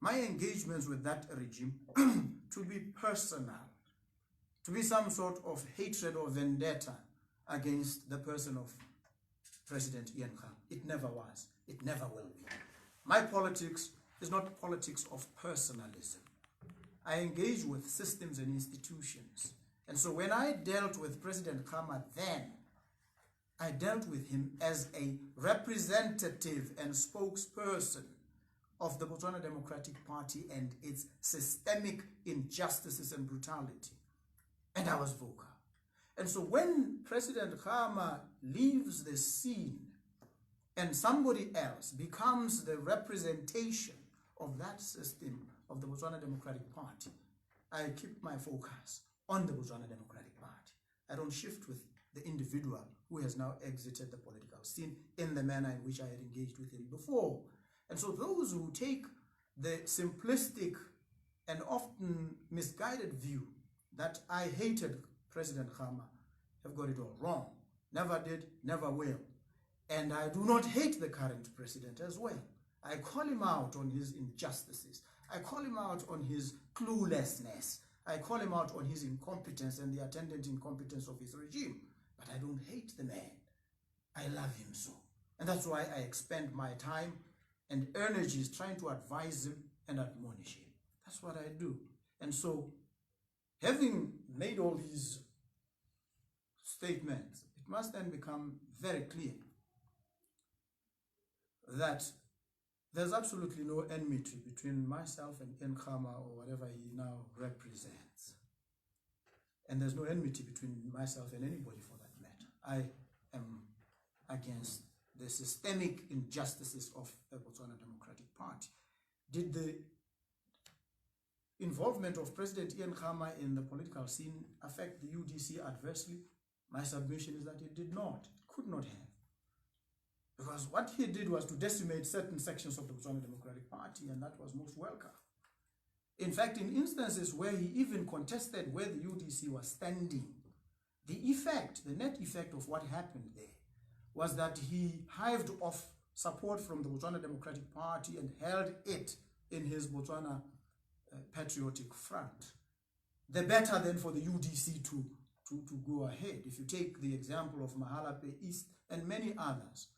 my engagements with that regime to be personal, to be some sort of hatred or vendetta against the person of President Ian Khama. It never was. It never will be. My politics is not politics of personalism. I engage with systems and institutions. And so when I dealt with President Khama then, I dealt with him as a representative and spokesperson of the Botswana Democratic Party and its systemic injustices and brutality. And I was vocal. And so when President Khama leaves the scene and somebody else becomes the representation of that system of the Botswana Democratic Party, I keep my focus on the Botswana Democratic Party. I don't shift with the individual who has now exited the political scene in the manner in which I had engaged with him before. And so those who take the simplistic and often misguided view that I hated President Khama have got it all wrong. Never did, never will. And I do not hate the current president as well. I call him out on his injustices. I call him out on his cluelessness. I call him out on his incompetence and the attendant incompetence of his regime. But I don't hate the man. I love him so. And that's why I expend my time and energies trying to advise him and admonish him. That's what I do. And so, having made all these statements, it must then become very clear that there's absolutely no enmity between myself and Ian Khama or whatever he now represents. And there's no enmity between myself and anybody for that matter. I am against the systemic injustices of the Botswana Democratic Party. Did the involvement of President Ian Khama in the political scene affect the UDC adversely? My submission is that it did not. It could not have. Because what he did was to decimate certain sections of the Botswana Democratic Party, and that was most welcome. In fact, in instances where he even contested where the UDC was standing, the net effect of what happened there was that he hived off support from the Botswana Democratic Party and held it in his Botswana Patriotic Front. The better then for the UDC to go ahead. If you take the example of Mahalape East and many others,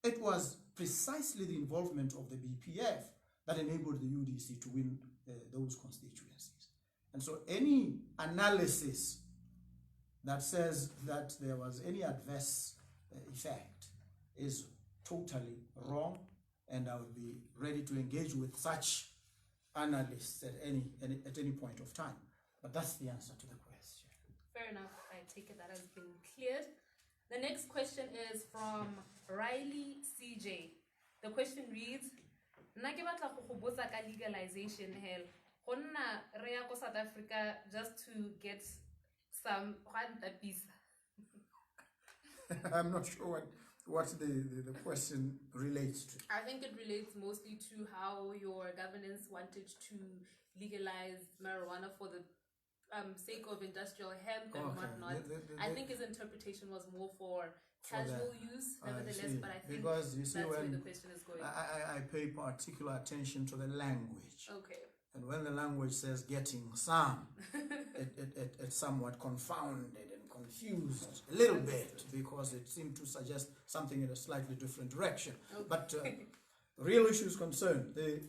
it was precisely the involvement of the BPF that enabled the UDC to win those constituencies. And so any analysis that says that there was any adverse effect is totally wrong, and I would be ready to engage with such analysts at any point of time. But that's the answer to the question. Fair enough. I take it that has been cleared. The next question is from Riley CJ. The question reads, Nna ke batla go go botsa ka legalization hell. Go nna re ya ko South Africa just to get some piece. I'm not sure what the question relates to. I think it relates mostly to how your governance wanted to legalize marijuana for the sake of industrial hemp and whatnot. I think his interpretation was more for casual use, nevertheless, but I think because you see, that's where the question is going. I pay particular attention to the language. Okay. And when the language says getting some, it's somewhat confounded and confused a little bit, because it seemed to suggest something in a slightly different direction. Okay. But real issues concerned, the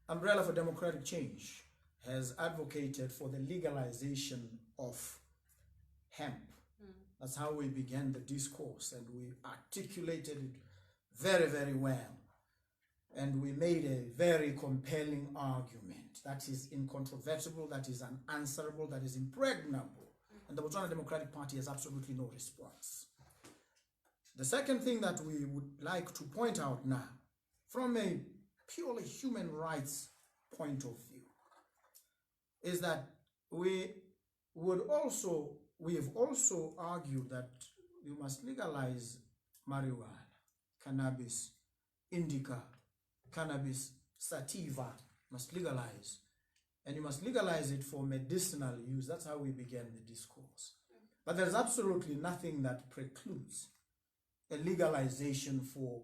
Umbrella for Democratic Change has advocated for the legalization of hemp. That's how we began the discourse, and we articulated it very, very well. And we made a very compelling argument that is incontrovertible, that is unanswerable, that is impregnable. And the Botswana Democratic Party has absolutely no response. The second thing that we would like to point out now, from a purely human rights point of view, is that we have also argued that you must legalize marijuana, cannabis, indica, cannabis sativa, must legalize. And you must legalize it for medicinal use. That's how we began the discourse. But there's absolutely nothing that precludes a legalization for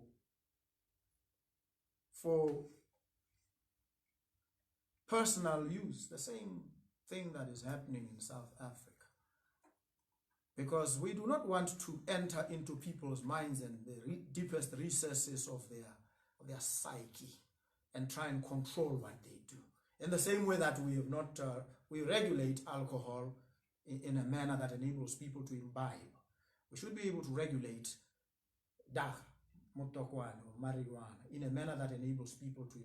personal use, the same thing that is happening in South Africa. Because we do not want to enter into people's minds and the deepest recesses of their psyche and try and control what they do. In the same way that we have not, we regulate alcohol in a manner that enables people to imbibe. We should be able to regulate dah, motokwane, or marijuana in a manner that enables people to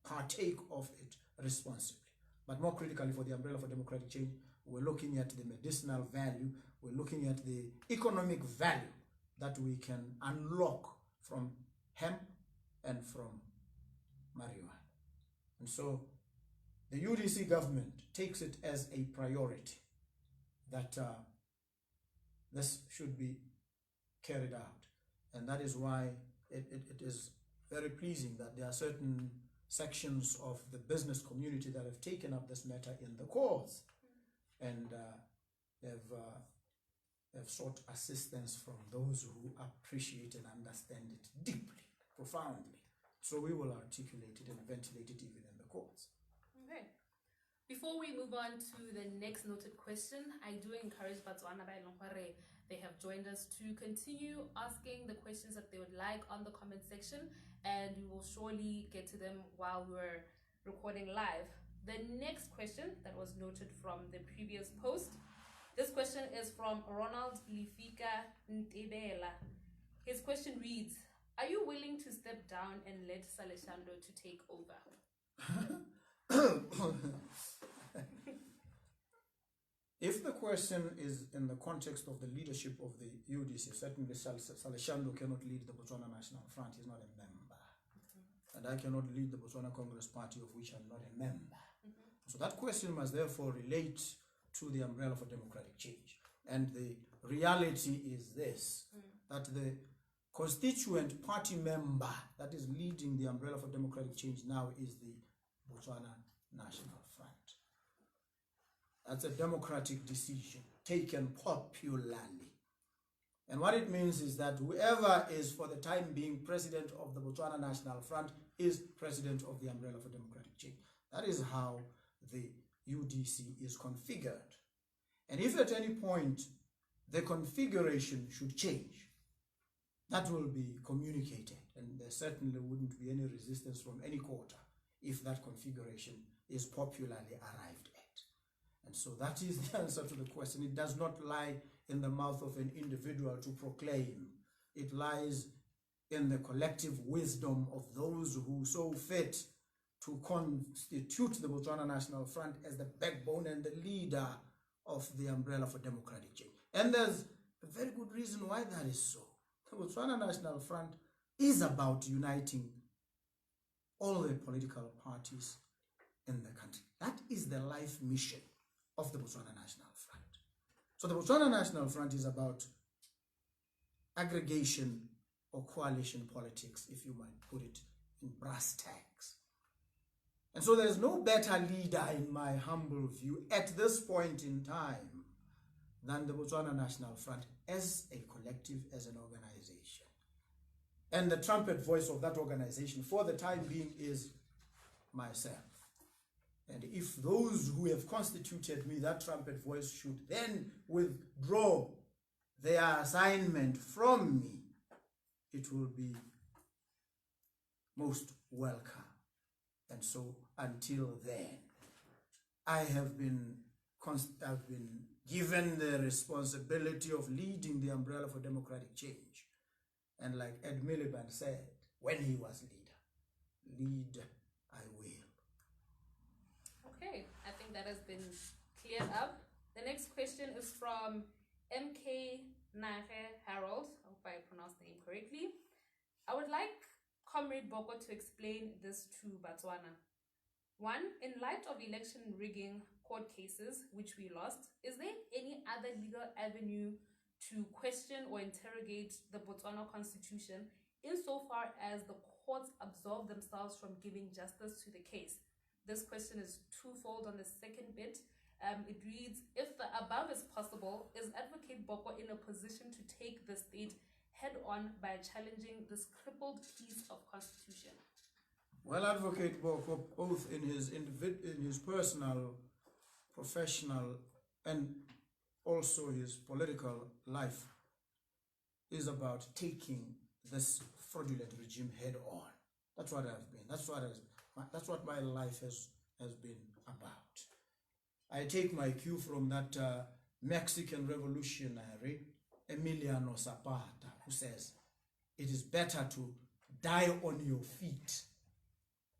partake of it responsibly. But more critically, for the umbrella for democratic change, we're looking at the medicinal value, we're looking at the economic value that we can unlock from hemp and from marijuana. And so the UDC government takes it as a priority that this should be carried out. And that is why it is very pleasing that there are certain sections of the business community that have taken up this matter in the cause and have sought assistance from those who appreciate and understand it deeply, profoundly. So we will articulate it and ventilate it even in the courts. Okay. Before we move on to the next noted question, I do encourage Batswana Bailongware, they have joined us, to continue asking the questions that they would like on the comment section, and we will surely get to them while we're recording live. The next question that was noted from the previous post, this question is from Ronald Lifika Ntebela. His question reads, are you willing to step down and let Saleshando to take over? If the question is in the context of the leadership of the UDC, certainly Saleshando cannot lead the Botswana National Front. He's not a member. And I cannot lead the Botswana Congress Party, of which I'm not a member. So that question must therefore relate to the umbrella for democratic change. And the reality is this, that the constituent party member that is leading the umbrella for democratic change now is the Botswana National Front. That's a democratic decision taken popularly. And what it means is that whoever is for the time being president of the Botswana National Front is president of the umbrella for democratic change. That is how the UDC is configured. And if at any point the configuration should change, that will be communicated, and there certainly wouldn't be any resistance from any quarter if that configuration is popularly arrived at. And so that is the answer to the question. It does not lie in the mouth of an individual to proclaim. It lies in the collective wisdom of those who saw fit to constitute the Botswana National Front as the backbone and the leader of the umbrella for democratic change. And there's a very good reason why that is so. The Botswana National Front is about uniting all the political parties in the country. That is the life mission of the Botswana National Front. So the Botswana National Front is about aggregation or coalition politics, if you might put it in brass tacks. And so there's no better leader, in my humble view, at this point in time than the Botswana National Front as a collective, as an organization. And the trumpet voice of that organization for the time being is myself. And if those who have constituted me, that trumpet voice, should then withdraw their assignment from me, it will be most welcome. And so until then, I have been given the responsibility of leading the umbrella for democratic change. And like Ed Miliband said when he was leader, lead I will. Okay, I think that has been cleared up. The next question is from MK Nare Harold. I hope I pronounced the name correctly. I would like Comrade Boko to explain this to Botswana. 1. In light of election rigging court cases, which we lost, is there any other legal avenue to question or interrogate the Botswana Constitution insofar as the courts absolve themselves from giving justice to the case? This question is twofold on the second bit. It reads, if the above is possible, is Advocate Boko in a position to take the state head-on by challenging this crippled piece of constitution? Well, Advocate Boko, both in his personal, professional, and also his political life, is about taking this fraudulent regime head on. That's what I've been. That's what my life has been about. I take my cue from that Mexican revolutionary Emiliano Zapata, who says, "It is better to die on your feet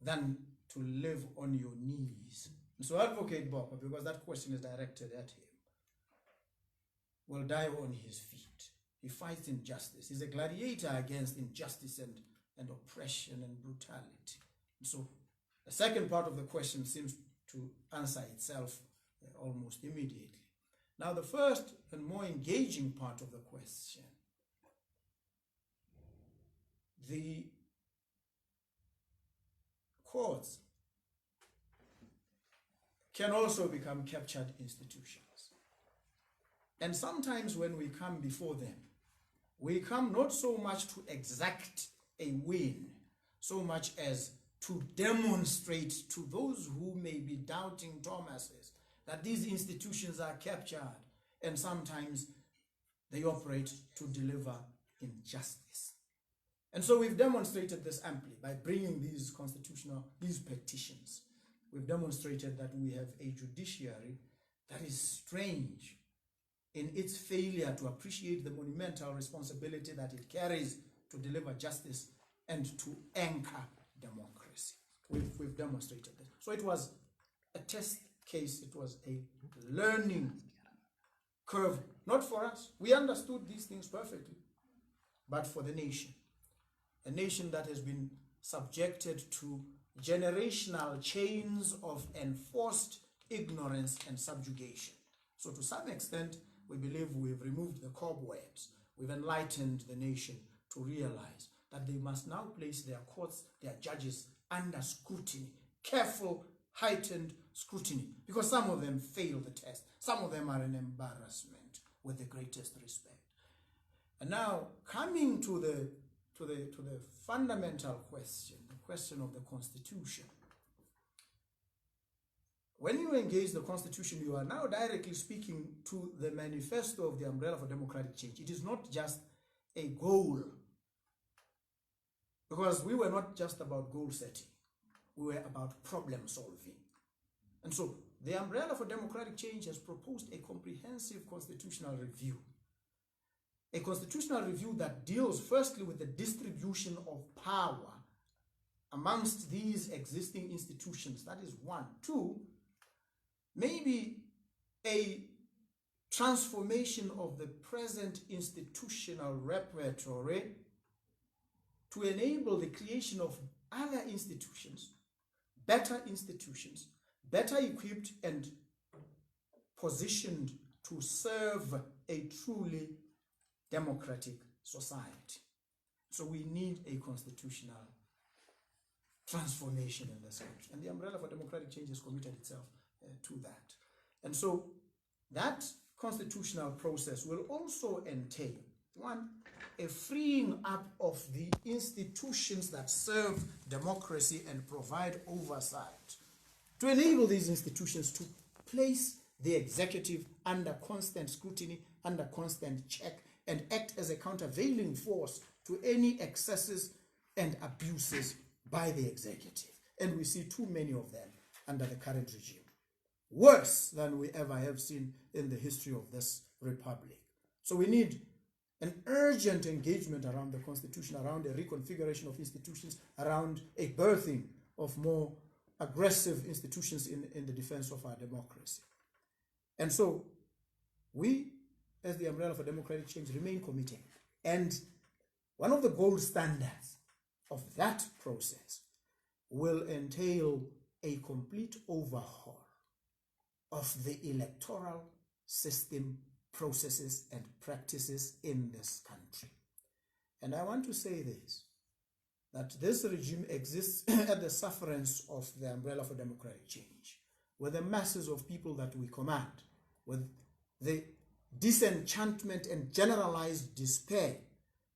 than to live on your knees." And so Advocate Boko, because that question is directed at him, will die on his feet. He fights injustice. He's a gladiator against injustice and oppression and brutality. And so the second part of the question seems to answer itself almost immediately. Now the first and more engaging part of the question, the courts can also become captured institutions. And sometimes when we come before them, we come not so much to exact a win, so much as to demonstrate to those who may be doubting Thomases that these institutions are captured, and sometimes they operate to deliver injustice. And so we've demonstrated this amply by bringing these petitions. We've demonstrated that we have a judiciary that is strange in its failure to appreciate the monumental responsibility that it carries to deliver justice and to anchor democracy. We've demonstrated this. So it was a test case, it was a learning curve, not for us. We understood these things perfectly, but for the nation. A nation that has been subjected to generational chains of enforced ignorance and subjugation. So to some extent, we believe we've removed the cobwebs. We've enlightened the nation to realize that they must now place their courts, their judges under scrutiny, careful, heightened scrutiny, because some of them fail the test. Some of them are an embarrassment, with the greatest respect. And now, coming to the fundamental question, the question of the Constitution. When you engage the Constitution, you are now directly speaking to the manifesto of the Umbrella for Democratic Change. It is not just a goal, because we were not just about goal setting. We were about problem solving. And so the Umbrella for Democratic Change has proposed a comprehensive constitutional review. A constitutional review that deals firstly with the distribution of power amongst these existing institutions. That is one. Two, maybe a transformation of the present institutional repertoire to enable the creation of other institutions, better equipped and positioned to serve a truly democratic society. So we need a constitutional transformation in this country. And the Umbrella for Democratic Change has committed itself to that. And so that constitutional process will also entail, one, a freeing up of the institutions that serve democracy and provide oversight, to enable these institutions to place the executive under constant scrutiny, under constant check, and act as a countervailing force to any excesses and abuses by the executive. And we see too many of them under the current regime. Worse than we ever have seen in the history of this republic. So we need an urgent engagement around the Constitution, around a reconfiguration of institutions, around a birthing of more aggressive institutions in the defense of our democracy. And so we, as the Umbrella for Democratic Change, remain committed. And one of the gold standards of that process will entail a complete overhaul of the electoral system, processes, and practices in this country. And I want to say this, that this regime exists at the sufferance of the Umbrella for Democratic Change, with the masses of people that we command, with the disenchantment and generalized despair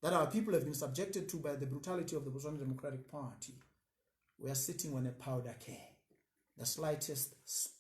that our people have been subjected to by the brutality of the Botswana Democratic Party, we are sitting on a powder keg. The slightest spark